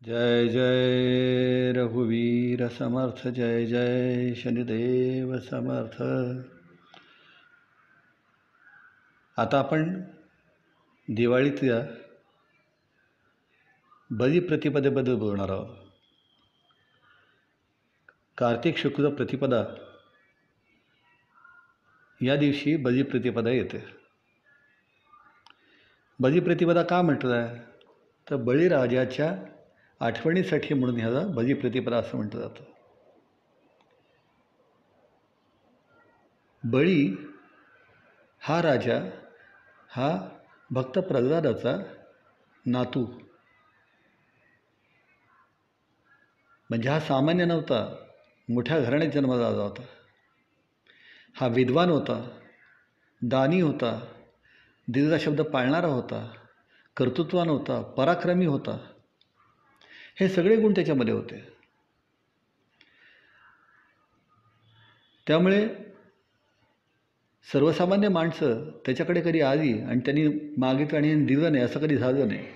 जय जय रघुवीर समर्थ, जय जय शनिदेव समर्थ. आता आपण दिवाळीतल्या बलिप्रतिपदेबद्दल बोलणार आहोत. कार्तिक शुक्ल प्रतिपदा या दिवशी बलिप्रतिपदा येते. बलिप्रतिपदा का म्हटलं आहे तर बळीराजाच्या आठवणीसाठी म्हणून ह्याला बलिप्रतिपदा असं म्हटलं जातं. बळी हा राजा हा भक्त प्रल्हादाचा नातू, म्हणजे हा सामान्य नव्हता, मोठ्या घराण्यात जन्माला आला होता. हा विद्वान होता, दानी होता, दिलेला शब्द पाळणारा होता, कर्तृत्वान होता, पराक्रमी होता. हे सगळे गुण त्याच्यामध्ये होते. त्यामुळे सर्वसामान्य माणसं त्याच्याकडे कधी आली आणि त्यांनी मागितलं आणि दिलं नाही असं कधी झालं नाही.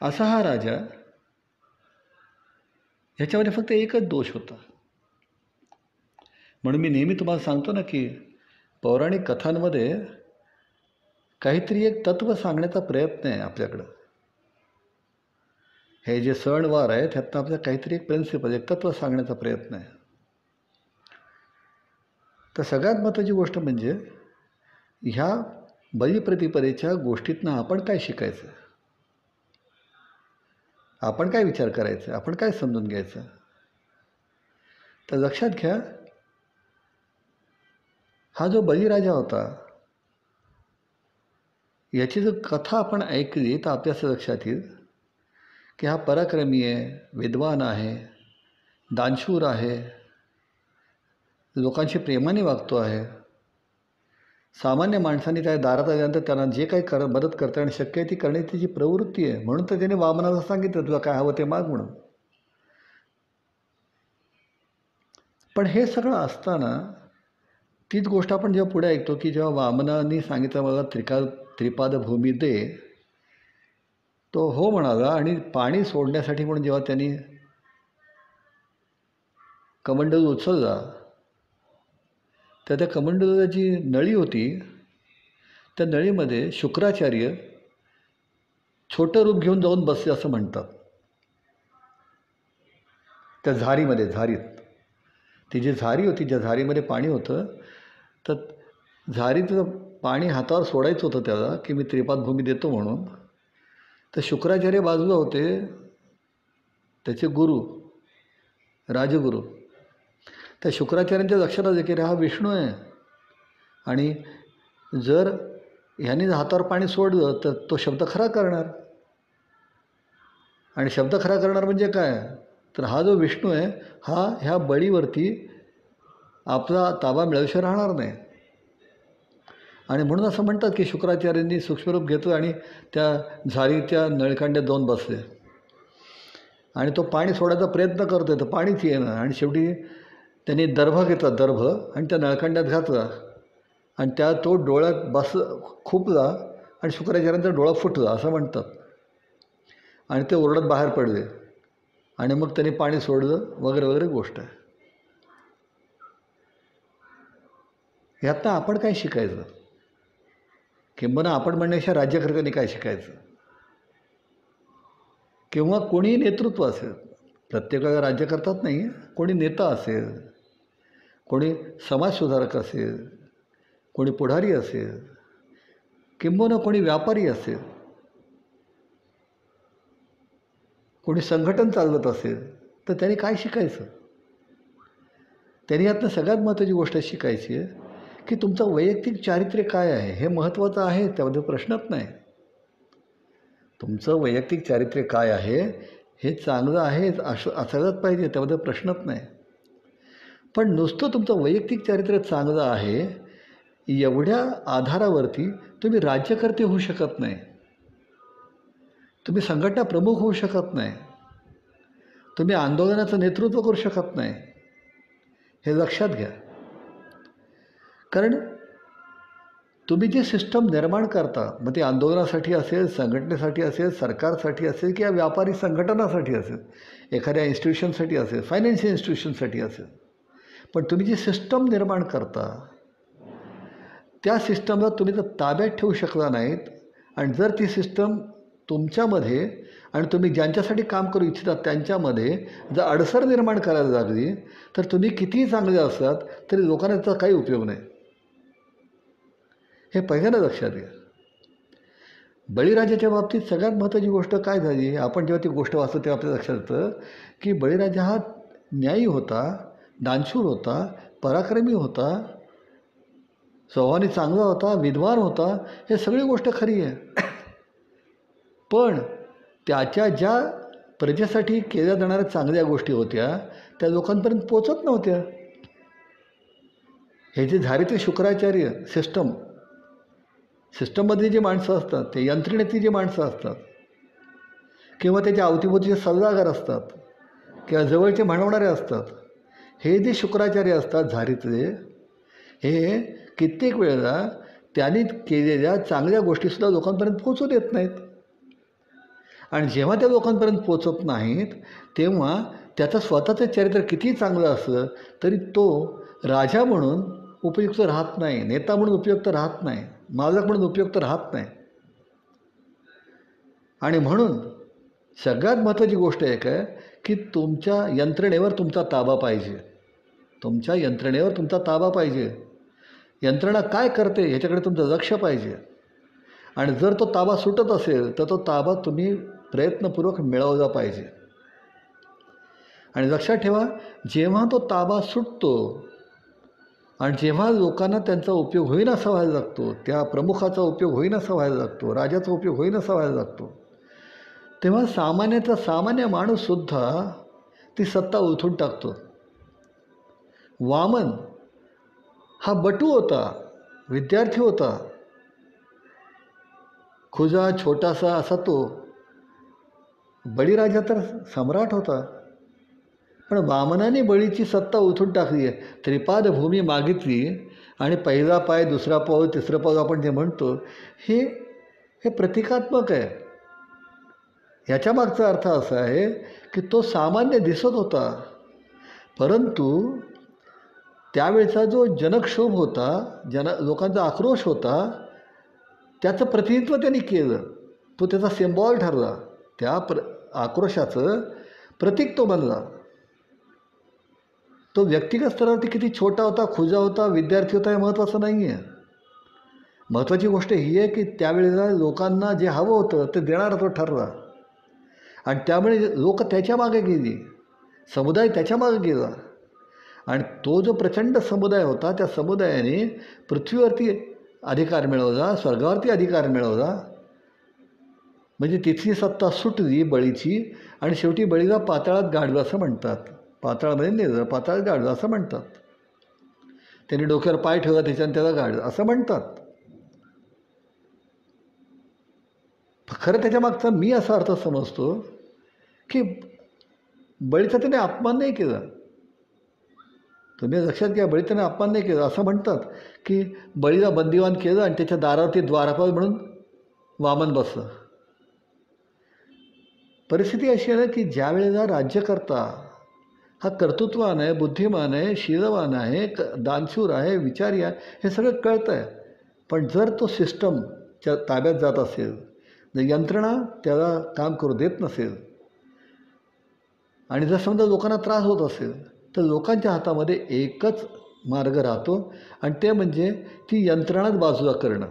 असा हा राजा, ह्याच्यामध्ये फक्त एकच दोष होता. म्हणून मी नेहमी तुम्हाला सांगतो ना की पौराणिक कथांमध्ये काहीतरी एक तत्त्व सांगण्याचा प्रयत्न आहे आपल्याकडं. हे जे सणवार आहेत ह्यातनं आपल्याला काहीतरी एक प्रिन्सिपल, एक तत्त्व सांगण्याचा प्रयत्न आहे. तर सगळ्यात महत्त्वाची गोष्ट म्हणजे ह्या बलिप्रतिपदेच्या गोष्टीतनं आपण काय शिकायचं, आपण काय विचार करायचं, आपण काय समजून घ्यायचं. तर लक्षात घ्या, हा जो बलिराजा होता याची जर कथा आपण ऐकली तर आपल्या असं लक्षात येईल की हा पराक्रमी आहे, विद्वान आहे, दानशूर आहे, लोकांशी प्रेमाने वागतो आहे. सामान्य माणसांनी त्या दारात आल्यानंतर त्यांना जे काही मदत करता आणि शक्य आहे ती करण्याची जी प्रवृत्ती आहे, म्हणून तर त्याने वामनाला सांगितलं तुला काय हवं ते माग म्हणून. पण हे सगळं असताना तीच गोष्ट आपण जेव्हा पुढे ऐकतो की जेव्हा वामनाने सांगितलं मला त्रिपाद भूमी दे, तो हो म्हणाला आणि पाणी सोडण्यासाठी म्हणून जेव्हा त्यांनी कमंडलू उचलला तर त्या कमंडलूला जी नळी होती त्या नळीमध्ये शुक्राचार्य छोटं रूप घेऊन जाऊन बसले असं म्हणतात. त्या झारीत ती जी झारी होती, ज्या झारीमध्ये पाणी होतं, तर झारीतलं पाणी हातावर सोडायचं होतं त्याला की मी त्रिपादभूमी देतो म्हणून. तर शुक्राचार्य बाजूला होते, त्याचे गुरु, राजगुरू. त्या शुक्राचार्यांच्या लक्षात आलं की हा विष्णू आहे आणि जर ह्याने हातावर पाणी सोडलं तर तो शब्द खरा करणार. आणि शब्द खरा करणार म्हणजे काय, तर हा जो विष्णू आहे हा ह्या बळीवरती आपला ताबा मिळवशिवाय राहणार नाही. आणि म्हणून असं म्हणतात की शुक्राचार्यांनी सूक्ष्मरूप घेतलं आणि त्या झारीच्या नळकांड्यात जाऊन बसले आणि तो पाणी सोडायचा प्रयत्न करतोय तर पाणीच येणं. आणि शेवटी त्यांनी दर्भ घेतला, दर्भ, आणि त्या नळकांड्यात घातला आणि त्या तो डोळ्यात खुपला आणि शुक्राचार्यांचा डोळा फुटला असं म्हणतात. आणि ते ओरडत बाहेर पडले आणि मग त्यांनी पाणी सोडलं वगैरे वगैरे गोष्ट आहे. ह्यातनं आपण काय शिकायचं, किंबहुना आपण म्हणण्यापेक्षा राज्यकर्त्यांनी काय शिकायचं, किंवा कोणी नेतृत्व असेल, प्रत्येक वेळेला राज्यकर्ताच नाही, कोणी नेता असेल, कोणी समाजसुधारक असेल, कोणी पुढारी असेल, किंबहुना कोणी व्यापारी असेल, कोणी संघटन चालवत असेल, तर त्यांनी काय शिकायचं. त्यांनी यातनं सगळ्यात महत्त्वाची गोष्ट शिकायची आहे की तुमचं वैयक्तिक चारित्र्य काय आहे हे महत्त्वाचं आहे, त्यामध्ये प्रश्नच नाही. तुमचं वैयक्तिक चारित्र्य काय आहे हे चांगलं आहे असायलाच पाहिजे, त्यामध्ये प्रश्नच नाही. पण नुसतं तुमचं वैयक्तिक चारित्र्य चांगलं आहे एवढ्या आधारावरती तुम्ही राज्यकर्ते होऊ शकत नाही, तुम्ही संघटना प्रमुख होऊ शकत नाही, तुम्ही आंदोलनाचं नेतृत्व करू शकत नाही. हे लक्षात घ्या. कारण तुम्ही जे सिस्टम निर्माण करता, मग ते आंदोलनासाठी असेल, संघटनेसाठी असेल, सरकारसाठी असेल किंवा व्यापारी संघटनासाठी असेल, एखाद्या इन्स्टिट्यूशनसाठी असेल, फायनान्शियल इन्स्टिट्यूशनसाठी असेल, पण तुम्ही जी सिस्टम निर्माण करता त्या सिस्टमला तुम्ही जर ताब्यात ठेवू शकला नाहीत आणि जर ती सिस्टम तुमच्यामध्ये आणि तुम्ही ज्यांच्यासाठी काम करू इच्छिता त्यांच्यामध्ये जर अडसर निर्माण करायला लागली तर तुम्ही कितीही चांगले असतात तरी लोकांना त्याचा काही उपयोग नाही. हे पहिल्यांदा लक्षात घ्या. बळीराजाच्या बाबतीत सगळ्यात महत्त्वाची गोष्ट काय झाली, आपण जेव्हा ती गोष्ट वाचतो तेव्हा आपल्याला लक्षात येतं की बळीराजा हा न्यायी होता, दानशूर होता, पराक्रमी होता, स्वभावाने चांगला होता, विद्वान होता. हे सगळी गोष्ट खरी आहे. पण त्याच्या ज्या प्रजेसाठी केल्या जाणाऱ्या चांगल्या गोष्टी होत्या त्या लोकांपर्यंत पोचत नव्हत्या. हे जे झारीतले शुक्राचार्य सिस्टममधली जी माणसं असतात, ते यंत्रणेतली जी माणसं असतात किंवा त्याच्या अवतीभोवतीचे सल्लागार असतात किंवा जवळचे म्हणवणारे असतात, हे जे शुक्राचार्य असतात झारीतले, हे कित्येक वेळेला त्यांनी केलेल्या चांगल्या गोष्टीसुद्धा लोकांपर्यंत पोचू देत नाहीत. आणि जेव्हा त्या लोकांपर्यंत पोचत नाहीत तेव्हा त्याचं स्वतःचं चरित्र कितीही चांगलं असलं तरी तो राजा म्हणून उपयुक्त राहत नाही, नेता म्हणून उपयुक्त राहत नाही, मालक म्हणून उपयुक्त राहत नाही. आणि म्हणून सगळ्यात महत्त्वाची गोष्ट एक आहे की तुमच्या यंत्रणेवर तुमचा ताबा पाहिजे. तुमच्या यंत्रणेवर तुमचा ताबा पाहिजे. यंत्रणा काय करते ह्याच्याकडे तुमचं लक्ष पाहिजे. आणि जर तो ताबा सुटत असेल तर तो ताबा तुम्ही प्रयत्नपूर्वक मिळवला पाहिजे. आणि लक्षात ठेवा, जेव्हा तो ताबा सुटतो आणि जेव्हा लोकांना त्यांचा उपयोग होईनासा व्हायला लागतो, त्या प्रमुखाचा उपयोग होईनासा व्हायला लागतो, राजाचा उपयोग होईनासा व्हायला लागतो, तेव्हा सामान्याचा सामान्य माणूससुद्धा ती सत्ता उलथून टाकतो. वामन हा बटू होता, विद्यार्थी होता, खुजा छोटासा असा तो. बळीराजा तर सम्राट होता. पण वामनाने बळीची सत्ता उलथून टाकली आहे. त्रिपाद भूमी मागितली आणि पहिला पाय, दुसरा पाऊल, तिसरं पाऊल आपण जे म्हणतो हे हे प्रतिकात्मक आहे. ह्याच्या मागचा अर्थ असा आहे की तो सामान्य दिसत होता, परंतु त्यावेळचा जो जनक्षोभ होता, लोकांचा आक्रोश होता, त्याचं प्रतिनिधित्व त्यांनी केलं. तो त्याचा सिम्बॉल ठरला. त्या आक्रोशाचं प्रतीक तो बनला. तो व्यक्तिगत स्तरावरती किती छोटा होता, खुजा होता, विद्यार्थी होता हे महत्त्वाचं नाही आहे. महत्त्वाची गोष्ट ही आहे की त्यावेळेला लोकांना जे हवं होतं ते देणारा तो ठरला आणि त्यामुळे लोक त्याच्या मागे गेली, समुदाय त्याच्या मागे गेला. आणि तो जो प्रचंड समुदाय होता त्या समुदायाने पृथ्वीवरती अधिकार मिळवला, स्वर्गावरती अधिकार मिळवला. म्हणजे तिथली सत्ता सुटली बळीची आणि शेवटी बळीला पाताळात गाडलं असं म्हणतात. पाताळामध्ये नेलं, पाताळात गाडलं असं म्हणतात. त्यांनी डोक्यावर पाय ठेवला त्याच्यानं त्याला गाडलं असं म्हणतात. खरं त्याच्यामागचा मी असा अर्थ समजतो की बळीचा त्याने अपमान नाही केला. तुम्ही लक्षात घ्या, बळी त्याने अपमान नाही केला. असं म्हणतात की बळीला बंदिवान केलं आणि त्याच्या दारावरती द्वारपाल म्हणून वामन बसलं. परिस्थिती अशी आहे ना की ज्या वेळेला राज्यकर्ता हा कर्तृत्वान आहे, बुद्धिमान आहे, शीलवान आहे, दानशूर आहे, विचारी आहे, हे सगळं कळतं आहे. पण जर तो सिस्टमच्या ताब्यात जात असेल, जर यंत्रणा त्याला काम करू देत नसेल आणि जर समजा लोकांना त्रास होत असेल तर लोकांच्या हातामध्ये एकच मार्ग राहतो आणि ते म्हणजे ती यंत्रणाच बाजूला करणं.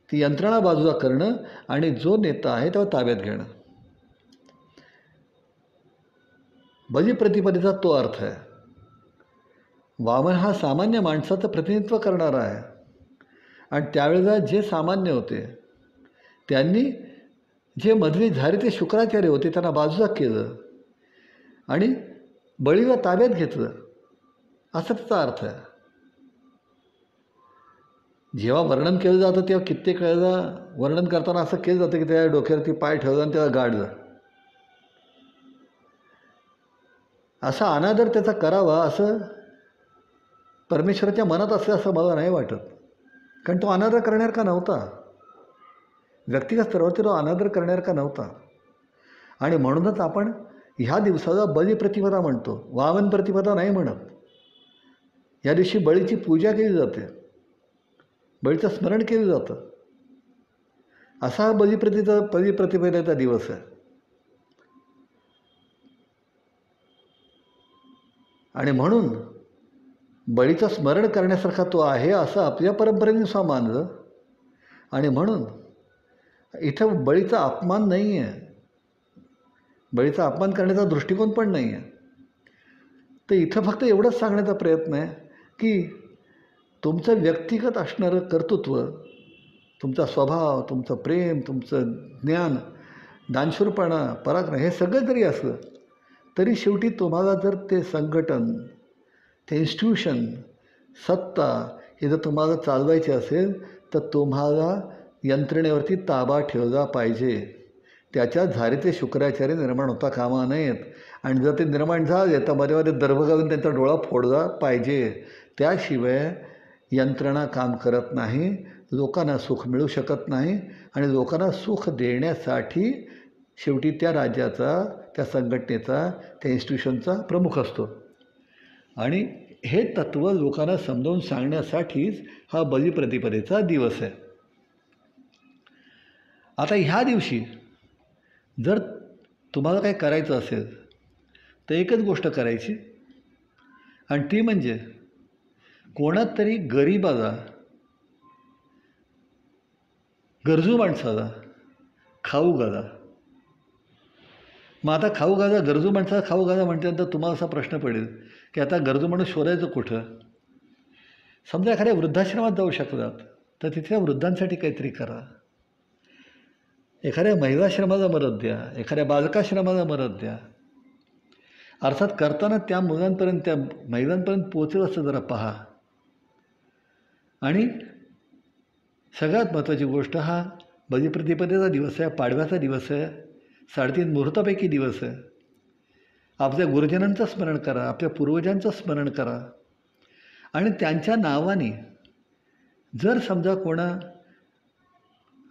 ती यंत्रणा बाजूला करणं आणि जो नेता आहे त्याला ताब्यात घेणं. बलिप्रतिपदेचा तो अर्थ आहे. वामन हा सामान्य माणसाचं प्रतिनिधित्व करणारा आहे आणि त्यावेळेला जे सामान्य होते त्यांनी जे मधली झारीतले शुक्राचार्य होते त्यांना बाजूला केलं आणि बळीला ताब्यात घेतलं असा त्याचा अर्थ आहे. जेव्हा वर्णन केलं जातं तेव्हा कित्येक वेळेला वर्णन करताना असं केलं जातं की त्या डोक्यावरती पाय ठेवला आणि त्याला गाडलं. असा अनादर त्याचा करावा असं परमेश्वराच्या मनात असं मला नाही वाटत. कारण तो अनादर करण्यासारखा नव्हता. व्यक्तिगत स्तरावरती तो अनादर करण्यासारखा नव्हता. आणि म्हणूनच आपण ह्या दिवसाला बलिप्रतिपदा म्हणतो, वामन प्रतिपदा नाही म्हणत. या दिवशी बळीची पूजा केली जाते, बळीचं स्मरण केलं जातं. असा हा बलिप्रतिपदेचा दिवस आहे. आणि म्हणून बळीचं स्मरण करण्यासारखा तो आहे असं आपल्या परंपरेने सुद्धा मानलं. आणि म्हणून इथं बळीचा अपमान नाही आहे, बळीचा अपमान करण्याचा दृष्टिकोन पण नाही आहे. तर इथं फक्त एवढंच सांगण्याचा प्रयत्न आहे की तुमचं व्यक्तिगत असणारं कर्तृत्व, तुमचा स्वभाव, तुमचं प्रेम, तुमचं ज्ञान, दानशूरपणा, पराक्रम हे सगळं जरी असलं तरी शेवटी तुम्हाला जर ते संघटन, ते इन्स्टिट्यूशन, सत्ता हे जर तुम्हाला चालवायचे असेल तर तुम्हाला यंत्रणेवरती ताबा ठेवला पाहिजे. त्याच्या झारी ते शुक्राचार्य निर्माण होता कामा नयेत. आणि जर ते निर्माण झाले तर मध्ये मध्ये दर्भ घालून त्यांचा डोळा फोडला पाहिजे. त्याशिवाय यंत्रणा काम करत नाही, लोकांना सुख मिळू शकत नाही. आणि लोकांना सुख देण्यासाठी शेवटी त्या राज्याचा, त्या संघटनेचा, त्या इन्स्टिट्यूशनचा प्रमुख असतो. आणि हे तत्त्व लोकांना समजावून सांगण्यासाठीच हा बलिप्रतिपदेचा दिवस आहे. आता ह्या दिवशी जर तुम्हाला काही करायचं असेल तर एकच गोष्ट करायची, आणि ती म्हणजे कोणात तरी गरीबाला, गरजू माणसाला खाऊ घाला. मग आता खाऊ घाला, गरजू माणसाला खाऊ घाला म्हटल्यानंतर तुम्हाला असा प्रश्न पडेल की आता गरजू माणूस शोधायचं कुठं? समजा एखाद्या वृद्धाश्रमात जाऊ शकलात तर तिथल्या वृद्धांसाठी काहीतरी करा. एखाद्या महिलाश्रमाला मदत द्या, एखाद्या बालकाश्रमाला मदत द्या. अर्थात करताना त्या मुलांपर्यंत, त्या महिलांपर्यंत पोचेल असं जरा पहा. आणि सगळ्यात महत्त्वाची गोष्ट, हा बलिप्रतिपदेचा दिवस आहे, पाडव्याचा दिवस आहे, 3.5 मुहूर्तापैकी दिवस आहे. आपल्या गुरुजनांचं स्मरण करा, आपल्या पूर्वजांचं स्मरण करा. आणि त्यांच्या नावाने जर समजा कोणा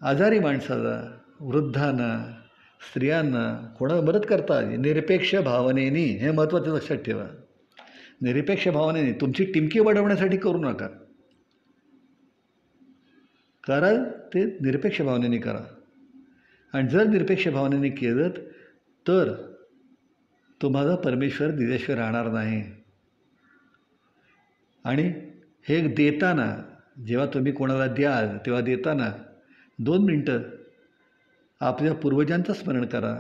आजारी माणसाला, वृद्धांना, स्त्रियांना कोणाला मदत करता आली निरपेक्ष भावनेने, हे महत्त्वाचं लक्षात ठेवा. निरपेक्ष भावनेने, तुमची टिमकी वाढवण्यासाठी करू नका. करा ते निरपेक्ष भावनेने करा. आणि जर निरपेक्ष भावनेने केलं तर तुम्हाला परमेश्वर दिल्याशिवाय राहणार नाही. आणि हे देताना, जेव्हा तुम्ही कोणाला द्याल तेव्हा देताना 2 मिनटं आपल्या पूर्वजांचं स्मरण करा,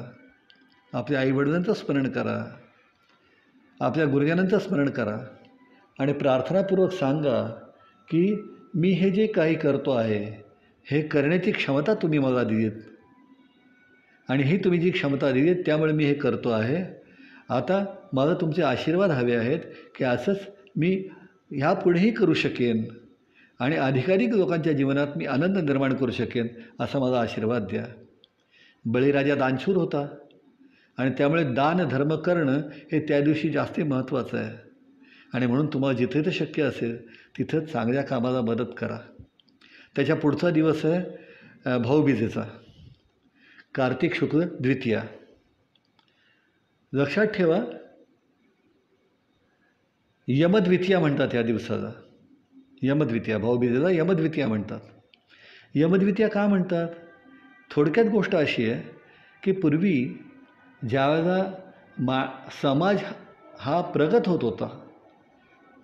आपल्या आईवडिलांचं स्मरण करा, आपल्या गुरुजनांचं स्मरण करा. आणि प्रार्थनापूर्वक सांगा की मी हे जे काही करतो आहे हे करण्याची क्षमता तुम्ही मला दिलीत, आणि ही तुम्ही जी क्षमता दिलीत त्यामुळे मी हे करतो आहे. आता मला तुमचे आशीर्वाद हवे आहेत की असंच मी ह्यापुढेही करू शकेन आणि अधिकाधिक लोकांच्या जीवनात मी आनंद निर्माण करू शकेन, असा मला आशीर्वाद द्या. बळीराजा दानशूर होता आणि त्यामुळे दान धर्म करणं हे त्या दिवशी जास्त महत्त्वाचं आहे. आणि म्हणून तुम्हाला जिथे ते शक्य असेल तिथं चांगल्या कामाला मदत करा. त्याच्या पुढचा दिवस आहे भाऊबीजेचा, कार्तिक शुक्ल द्वितीया. लक्षात ठेवा, यमद्वितीया म्हणतात या दिवसाला. यमद्वितीया, भाऊबीजेला यमद्वितीया म्हणतात. यमद्वितीया का म्हणतात? थोडक्यात गोष्ट अशी आहे की पूर्वी ज्यावेळेला समाज हा प्रगत होत होता,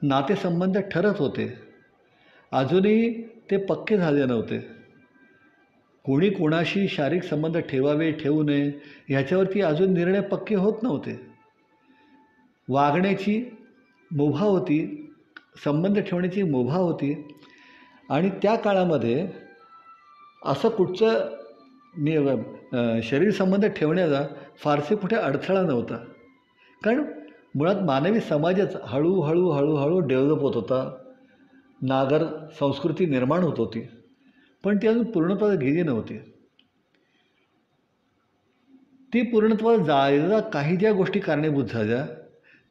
नातेसंबंध ठरत होते, अजूनही ते पक्के झाले नव्हते. कोणी कोणाशी शारीरिक संबंध ठेवावे ठेवू नये ह्याच्यावरती अजून निर्णय पक्के होत नव्हते. वागण्याची मुभा होती, संबंध ठेवण्याची मुभा होती. आणि त्या काळामध्ये असं कुठचं शरीर संबंध ठेवण्याचा फारसे कुठे अडथळा नव्हता. कारण मुळात मानवी समाजच हळूहळू हळूहळू डेव्हलप होत होता, नागर संस्कृती निर्माण होत होती, पण ती अजून पूर्णत्वाला गेली नव्हती. ती पूर्णत्वाला जायला काही ज्या गोष्टी कारणीभूत झाल्या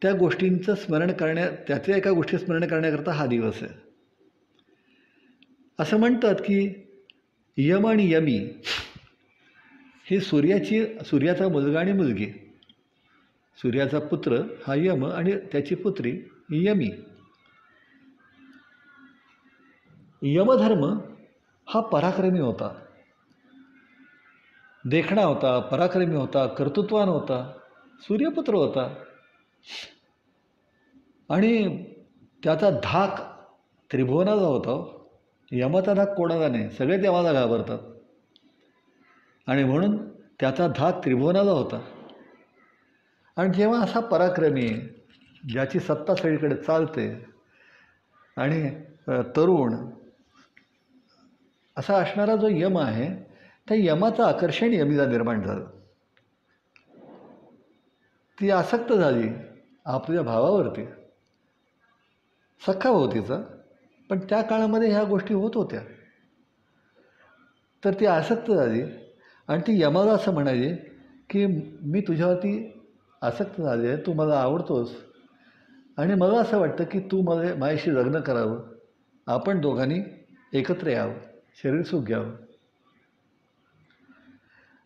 त्या गोष्टींचं स्मरण त्यातल्या एका गोष्टी स्मरण करण्याकरता हा दिवस आहे. असं म्हणतात की यम आणि यमी ही सूर्याचा मुलगा आणि मुलगी. सूर्याचा पुत्र हा यम आणि त्याची पुत्री यमी. यमधर्म हा पराक्रमी होता, देखणा होता, पराक्रमी होता, कर्तृत्वान होता, सूर्यपुत्र होता. आणि त्याचा धाक त्रिभुवनाचा होता. यमाचा धाक कोणाचा नाही, सगळे देवाला घाबरतात. आणि म्हणून त्याचा धाक त्रिभुवनाचा होता. आणि जेव्हा असा पराक्रमी, ज्याची सत्ता सगळीकडे चालते आणि तरुण असा असणारा जो यम आहे, त्या यमाचं आकर्षण यमीला निर्माण झालं. ती आसक्त झाली आपल्या भावावरती, सख्खा भाऊ तिचा, पण त्या काळामध्ये ह्या गोष्टी होत होत्या. तर ती आसक्त झाली आणि ती यमाला असं म्हणाली की मी तुझ्यावरती आसक्त झाली आहे, तू मला आवडतोस आणि मला असं वाटतं की तू माझ्याशी लग्न करावं, आपण दोघांनी एकत्र यावं, शरीर सुख घ्यावं.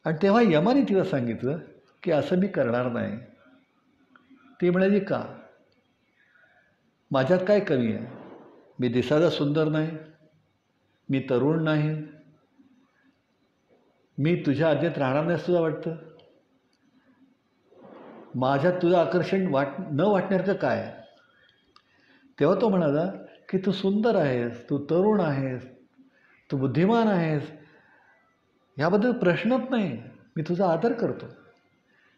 आणि तेव्हा यमाने तिला सांगितलं की असं मी करणार नाही. ती म्हणाली का? माझ्यात काय कमी आहे? मी दिसायला सुंदर नाही, मी तरुण नाही, मी तुझ्या आज्ञेत राहणार नाही तुला वाटतं? माझ्यात तुझं आकर्षण न वाटण्यासारखं काय? तेव्हा तो म्हणाला की तू सुंदर आहेस, तू तरुण आहेस, तू बुद्धिमान आहेस, याबद्दल प्रश्नच नाही, मी तुझा आदर करतो.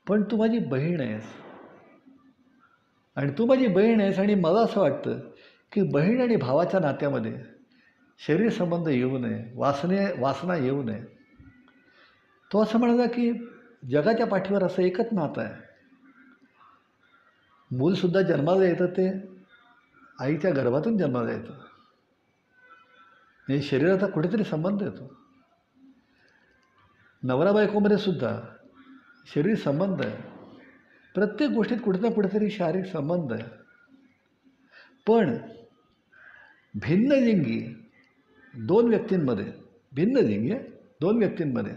पण तू माझी बहीण आहेस आणि तू माझी बहीण आहेस आणि मला असं वाटतं की बहीण आणि भावाच्या नात्यामध्ये शरीर संबंध येऊ नये, वासना येऊ नये. तो असं म्हणाला की जगाच्या पाठीवर असं एकच नातं आहे. मूलसुद्धा जन्माला येतं ते आईच्या गर्भातून जन्माला येतं. म्हणजे शरीराचा कुठेतरी संबंध येतो. नवरा बायकोमध्ये सुद्धा शरीर संबंध आहे. प्रत्येक गोष्टीत कुठे ना कुठेतरी शारीरिक संबंध आहे. पण भिन्नलिंगी दोन व्यक्तींमध्ये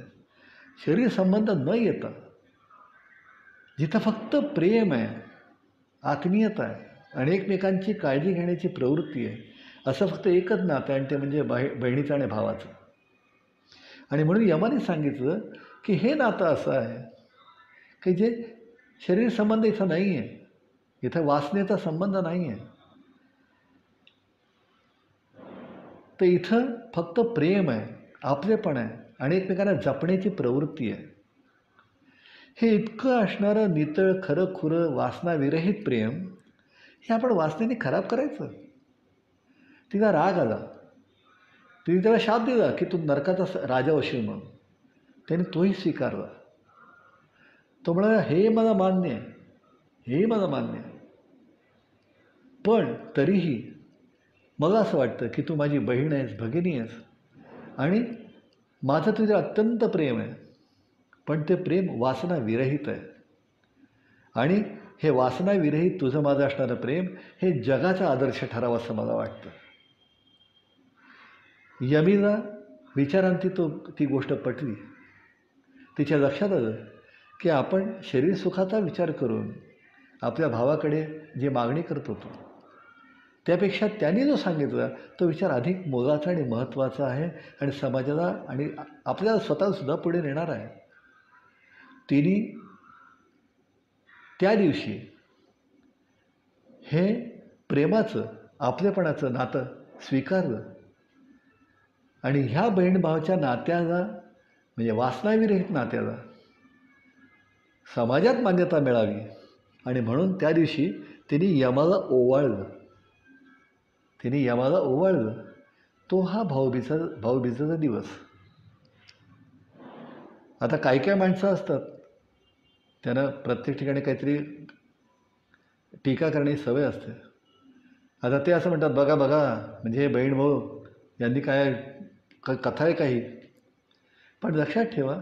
शरीर संबंध न येता जिथं फक्त प्रेम आहे, आत्मीयता आहे आणि एकमेकांची काळजी घेण्याची प्रवृत्ती आहे, असं फक्त एकच नातं आहे आणि ते म्हणजे बहिणीचं आणि भावाचं. आणि म्हणून यमाने सांगितलं की हे नातं असं आहे की जे शरीर संबंध इथं नाही आहे, इथं वासनेचा संबंध नाही आहे, तर इथं फक्त प्रेम आहे, आपलेपण आहे आणि एकमेकांना जपण्याची प्रवृत्ती आहे. हे इतकं असणारं नितळ खरं खुरं वासनाविरहित प्रेम हे आपण वासनेने खराब करायचं. तिला राग आला, तिने त्याला शाप दिला की तू नरकाचा राजा होशील म्हणून. त्याने तोही स्वीकारला. तो म्हणाला हे मला मान्य आहे, हेही मला मान्य आहे, पण तरीही मला असं वाटतं की तू माझी बहीण आहेस, भगिनी आहेस आणि माझं तुझं अत्यंत प्रेम आहे, पण ते प्रेम वासनाविरहित आहे आणि हे वासनाविरहित तुझं माझं असणारं प्रेम हे जगाचा आदर्श ठरावं असं मला वाटतं. यमीला विचारांती ती गोष्ट पटली. तिच्या लक्षात आलं की आपण शरीर सुखाचा विचार करून आपल्या भावाकडे जी मागणी करत होतो त्यापेक्षा त्यांनी जो सांगितला तो विचार अधिक मोलाचा आणि महत्त्वाचा आहे आणि समाजाला आणि आपल्याला स्वतःसुद्धा पुढे नेणार आहे. तिने त्या दिवशी हे प्रेमाचं आपलेपणाचं नातं स्वीकारलं आणि ह्या बहीण भावाच्या नात्याला म्हणजे वासनाविरहित नात्याला समाजात मान्यता मिळावी आणि म्हणून त्या दिवशी तिने यमाला ओवाळलं. तो हा भाऊबीजेचा दिवस. आता काही माणसं असतात त्यांना प्रत्येक ठिकाणी काहीतरी टीका करण्याची सवय असते. आता ते असं म्हणतात बघा म्हणजे हे बहीण भाऊ यांनी काय कथा आहे काही. पण लक्षात ठेवा,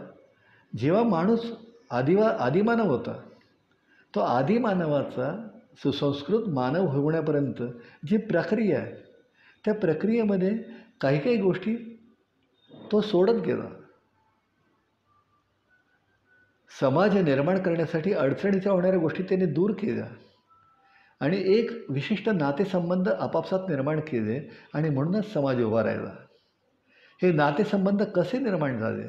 जेव्हा माणूस आदिमानव होता, तो आदिमानवाचा सुसंस्कृत मानव होण्यापर्यंत जी प्रक्रिया आहे त्या प्रक्रियेमध्ये काही काही गोष्टी तो सोडत गेला. समाज निर्माण करण्यासाठी अडचणीच्या होणाऱ्या गोष्टी त्यांनी दूर केल्या आणि एक विशिष्ट नातेसंबंध आपापसात निर्माण केले आणि म्हणूनच समाज उभा राहिला. हे नातेसंबंध कसे निर्माण झाले,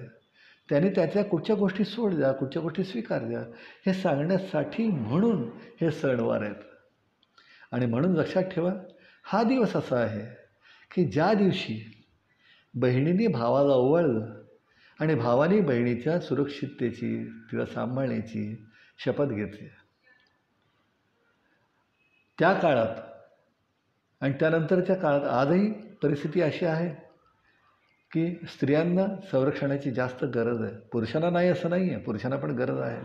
त्याने त्यातल्या कुठच्या गोष्टी सोडल्या, कुठच्या गोष्टी स्वीकारल्या, हे सांगण्यासाठी म्हणून हे सणवार आहेत. आणि म्हणून लक्षात ठेवा, हा दिवस असा आहे की ज्या दिवशी बहिणीने भावाला ओवाळलं आणि भावाने बहिणीच्या सुरक्षिततेची, तिला सांभाळण्याची शपथ घेतली. त्या काळात आणि त्यानंतरच्या काळात आजही परिस्थिती अशी आहे की स्त्रियांना संरक्षणाची जास्त गरज आहे. पुरुषांना नाही असं नाही आहे, पुरुषांना पण गरज आहे,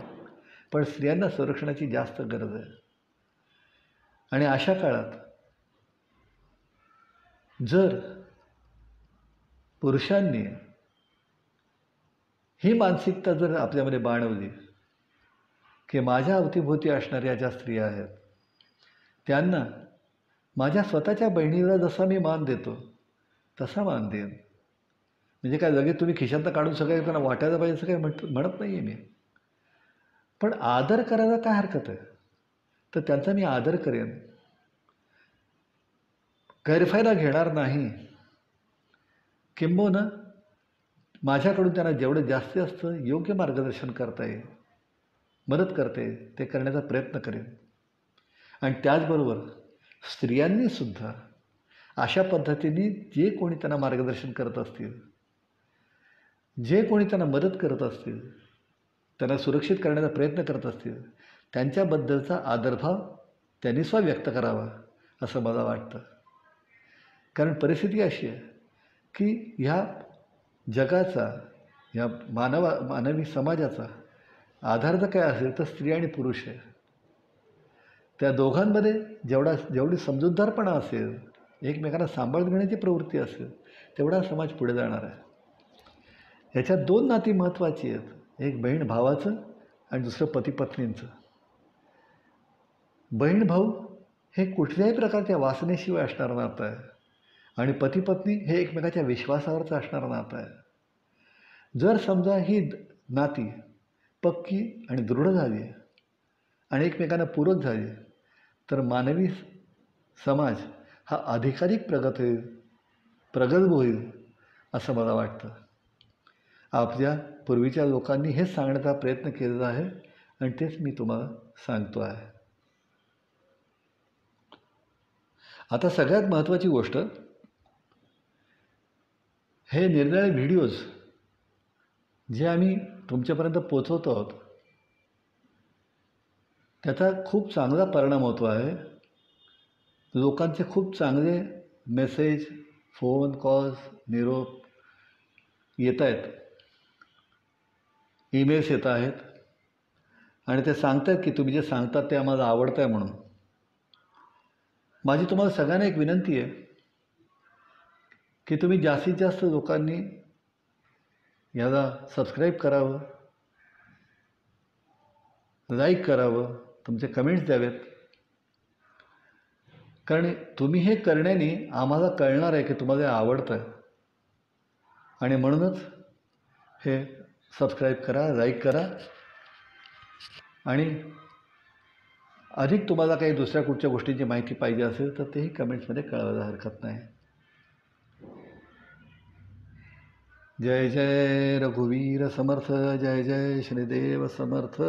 पण स्त्रियांना संरक्षणाची जास्त गरज आहे. आणि अशा काळात जर पुरुषांनी ही मानसिकता जर आपल्यामध्ये बाणवली की माझ्या अवतीभोवती असणाऱ्या ज्या स्त्रिया आहेत त्यांना माझ्या स्वतःच्या बहिणीला जसा मी मान देतो तसा मान देईन. म्हणजे काय लगेच तुम्ही खिशातनं काढून सगळं त्यांना वाटायला पाहिजे असं काही म्हणत नाही आहे मी, पण आदर करायला काय हरकत आहे, तर त्यांचा मी आदर करेन, गैरफायदा घेणार नाही. किंबहुना माझ्याकडून त्यांना जेवढं जास्तीत जास्त योग्य मार्गदर्शन करता येईल, मदत करता येईल, ते करण्याचा प्रयत्न करेन. आणि त्याचबरोबर स्त्रियांनीसुद्धा अशा पद्धतीने जे कोणी त्यांना मार्गदर्शन करत असतील, जे कोणी त्यांना मदत करत असतील, त्यांना सुरक्षित करण्याचा प्रयत्न करत असतील, त्यांच्याबद्दलचा आदरभाव त्यांनी व्यक्त करावा असं मला वाटतं. कारण परिस्थिती अशी आहे की ह्या जगाचा, ह्या मानवी समाजाचा आधार जर काय असेल तर स्त्री आणि पुरुष आहे. त्या दोघांमध्ये जेवढी समजूतदारपणा असेल, एकमेकांना सांभाळून घेण्याची प्रवृत्ती असेल, तेवढा समाज पुढे जाणार आहे. ह्याच्यात दोन नाती महत्त्वाची आहेत, एक बहीण भावाचं आणि दुसरं पती पत्नींचं. बहीण भाऊ हे कुठल्याही प्रकारच्या वासनेशिवाय असणारं नातं आहे आणि पती पत्नी हे एकमेकाच्या विश्वासावरचं असणारं नातं आहे. जर समजा ही नाती पक्की आणि दृढ झाली आणि एकमेकांना पूरक झाली तर मानवी समाज हा अधिकाधिक प्रगल्भ होईल असं मला वाटतं. आपल्या पूर्वीच्या लोकांनी हेच सांगण्याचा प्रयत्न केलेला आहे आणि तेच मी तुम्हाला सांगतो आहे. आता सगळ्यात महत्त्वाची गोष्ट, हे निरनिराळे व्हिडिओज जे आम्ही तुमच्यापर्यंत पोचवतो आहोत त्याचा खूप चांगला परिणाम होतो आहे. लोकांचे खूप चांगले मेसेज, फोन कॉल्स, निरोप येत आहेत, ईमेल्स येत आहेत आणि ते सांगत आहेत की तुम्ही जे सांगतात ते आम्हाला आवडतं आहे म्हणून. माझी तुम्हाला सगळ्यांना एक विनंती आहे की तुम्ही जास्तीत जास्त लोकांनी याला सबस्क्राईब करावं, लाईक करावं, तुमचे कमेंट्स द्यावेत. कारण तुम्ही हे करण्याने आम्हाला कळणार आहे की तुम्हाला हे आवडतं आहे आणि म्हणूनच हे सबस्क्राईब करा, लाईक करा आणि अधिक तुम्हाला काही दुसऱ्या कुठच्या गोष्टींची माहिती पाहिजे असेल तर तेही कमेंट्समध्ये कळवायला हरकत नाही. जय जय रघुवीर समर्थ, जय जय श्रीदेव समर्थ.